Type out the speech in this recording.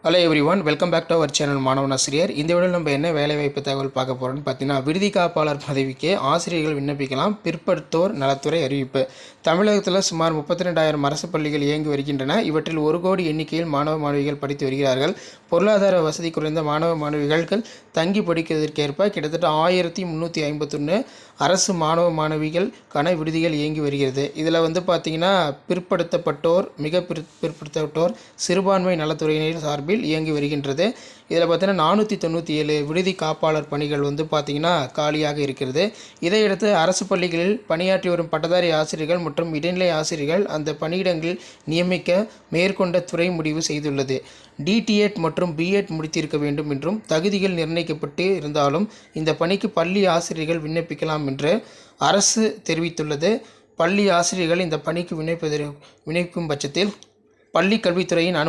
Hello everyone, welcome back to our channel மாணவன் ஆசிரியர். இந்த வீடியோவில் நம்ம என்ன வேலைவாய்ப்பு தகவல் பார்க்க போகிறோம்னு பார்த்தீங்கன்னா, விடுதி காப்பாளர் பதவிக்கு ஆசிரியர்கள் விண்ணப்பிக்கலாம். பிற்படுத்தோர் நலத்துறை அறிவிப்பு. தமிழகத்தில் சுமார் 32,000 அரசு பள்ளிகள் இயங்கி வருகின்றன. இவற்றில் 1 கோடி எண்ணிக்கையில் மாணவ மாணவிகள் படித்து வருகிறார்கள். பொருளாதார வசதி குறைந்த மாணவ மாணவிகள் தங்கி படிக்கிறதற்கேற்ப கிட்டத்தட்ட 1351 அரசு மாணவ மாணவிகளுக்கான விடுதிகள் இயங்கி வருகிறது. இதில் பார்த்தீங்கன்னா பிற்படுத்தப்பட்டோர், மிக பிற்படுத்தப்பட்டோர், சிறுபான்மை நலத்துறையினர் சார்பில் இயங்கி வருகின்றது. இதில் பார்த்தீங்கன்னா 497 விடுதி காப்பாளர் பணிகள் பார்த்தீங்கன்னா காலியாக இருக்கிறது. இதையடுத்து அரசு பள்ளிகளில் பணியாற்றி வரும் பட்டதாரி ஆசிரியர்கள் மற்றும் இடைநிலை ஆசிரியர்கள் அந்த பணியிடங்களில் நியமிக்க மேற்கொண்ட துறை முடிவு செய்துள்ளது. டிடிஎட் மற்றும் பிஎட் முடித்திருக்க வேண்டும் என்றும் தகுதிகள் நிர்ணயிக்கப்பட்டு இருந்தாலும் இந்த பணிக்கு பள்ளி ஆசிரியர்கள் விண்ணப்பிக்கலாம் என்று அரசு தெரிவித்துள்ளது. பள்ளி ஆசிரியர்கள் இந்த பணிக்கு விண்ணப்பிக்கும் பட்சத்தில் பள்ளி கல்வித்துறையின்